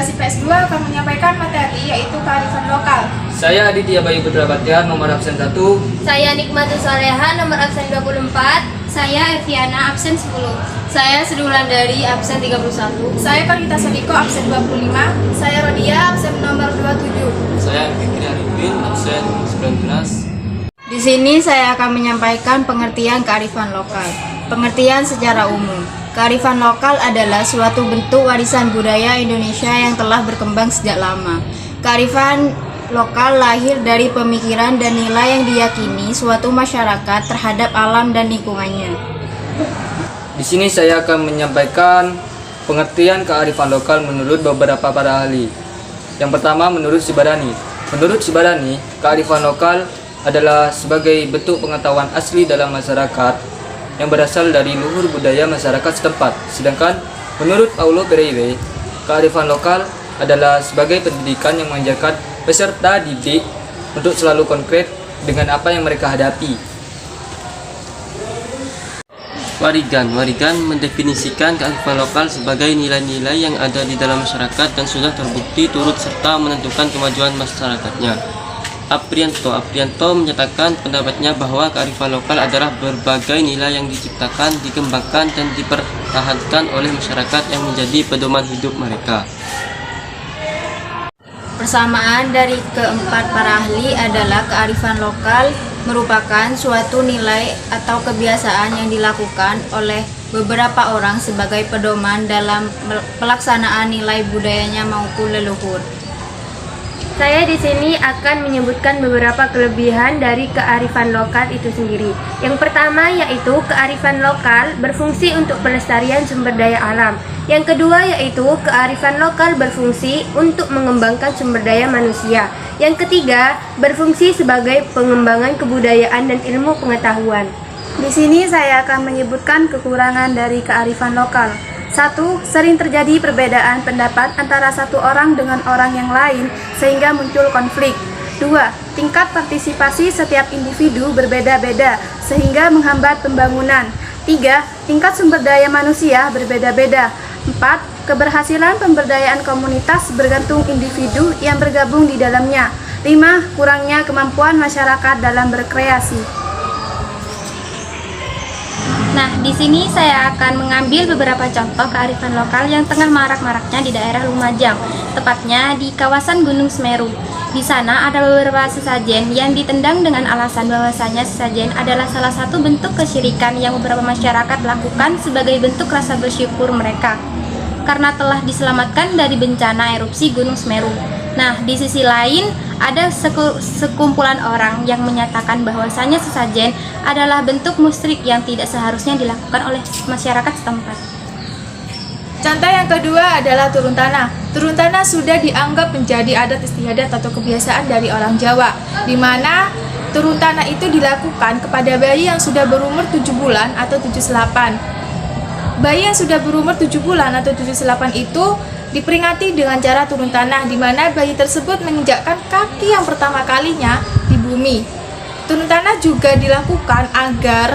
Durasi PS2 akan menyampaikan materi yaitu kearifan lokal. Saya Aditya Bayu Putra Batiar, nomor absen 1. Saya Nikmatus Saleha, nomor absen 24. Saya Eviana, absen 10. Saya Sedulan dari absen 31. Saya Karita Sodiko, absen 25. Saya Rodia, absen nomor 27. Saya Fikri Arifin, absen 19. Di sini saya akan menyampaikan pengertian kearifan lokal. Pengertian secara umum. Kearifan lokal adalah suatu bentuk warisan budaya Indonesia yang telah berkembang sejak lama. Kearifan lokal lahir dari pemikiran dan nilai yang diyakini suatu masyarakat terhadap alam dan lingkungannya. Di sini saya akan menyampaikan pengertian kearifan lokal menurut beberapa para ahli. Yang pertama, menurut Sibarani. Menurut Sibarani, kearifan lokal adalah sebagai bentuk pengetahuan asli dalam masyarakat yang berasal dari luhur budaya masyarakat setempat. Sedangkan menurut Paulo Freire, kearifan lokal adalah sebagai pendidikan yang mengajarkan peserta didik untuk selalu konkret dengan apa yang mereka hadapi. Warigan mendefinisikan kearifan lokal sebagai nilai-nilai yang ada di dalam masyarakat dan sudah terbukti turut serta menentukan kemajuan masyarakatnya. Aprianto menyatakan pendapatnya bahwa kearifan lokal adalah berbagai nilai yang diciptakan, dikembangkan, dan dipertahankan oleh masyarakat yang menjadi pedoman hidup mereka. Persamaan dari keempat para ahli adalah kearifan lokal merupakan suatu nilai atau kebiasaan yang dilakukan oleh beberapa orang sebagai pedoman dalam pelaksanaan nilai budayanya maupun leluhur. Saya di sini akan menyebutkan beberapa kelebihan dari kearifan lokal itu sendiri. Yang pertama yaitu kearifan lokal berfungsi untuk pelestarian sumber daya alam. Yang kedua yaitu kearifan lokal berfungsi untuk mengembangkan sumber daya manusia. Yang ketiga, berfungsi sebagai pengembangan kebudayaan dan ilmu pengetahuan. Di sini saya akan menyebutkan kekurangan dari kearifan lokal. 1. Sering terjadi perbedaan pendapat antara satu orang dengan orang yang lain sehingga muncul konflik. 2. Tingkat partisipasi setiap individu berbeda-beda sehingga menghambat pembangunan. 3. Tingkat sumber daya manusia berbeda-beda. 4. Keberhasilan pemberdayaan komunitas bergantung individu yang bergabung di dalamnya. 5. Kurangnya kemampuan masyarakat dalam berkreasi. Nah, di sini saya akan mengambil beberapa contoh kearifan lokal yang tengah marak-maraknya di daerah Lumajang, tepatnya di kawasan Gunung Semeru. Di sana ada beberapa sesajen yang ditendang dengan alasan bahwasanya sesajen adalah salah satu bentuk kesyirikan yang beberapa masyarakat lakukan sebagai bentuk rasa bersyukur mereka karena telah diselamatkan dari bencana erupsi Gunung Semeru. Nah, di sisi lain ada sekumpulan orang yang menyatakan bahwasanya sesajen adalah bentuk musyrik yang tidak seharusnya dilakukan oleh masyarakat setempat. Contoh yang kedua adalah turun tanah. Turun tanah sudah dianggap menjadi adat istiadat atau kebiasaan dari orang Jawa, di mana turun tanah itu dilakukan kepada bayi yang sudah berumur 7 bulan atau 78. Bayi yang sudah berumur 7 bulan atau 78 itu diperingati dengan cara turun tanah, di mana bayi tersebut menginjakkan kaki yang pertama kalinya di bumi. Turun tanah juga dilakukan agar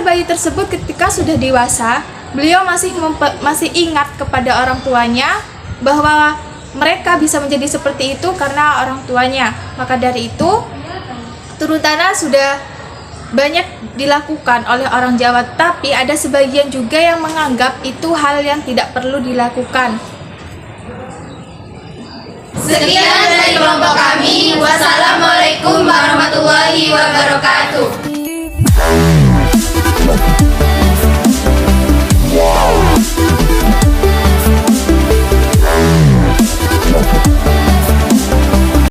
bayi tersebut ketika sudah dewasa, beliau masih ingat kepada orang tuanya bahwa mereka bisa menjadi seperti itu karena orang tuanya. Maka dari itu, turun tanah sudah banyak dilakukan oleh orang Jawa, tapi ada sebagian juga yang menganggap itu hal yang tidak perlu dilakukan. Sekian dari kelompok kami. Wassalamualaikum warahmatullahi wabarakatuh.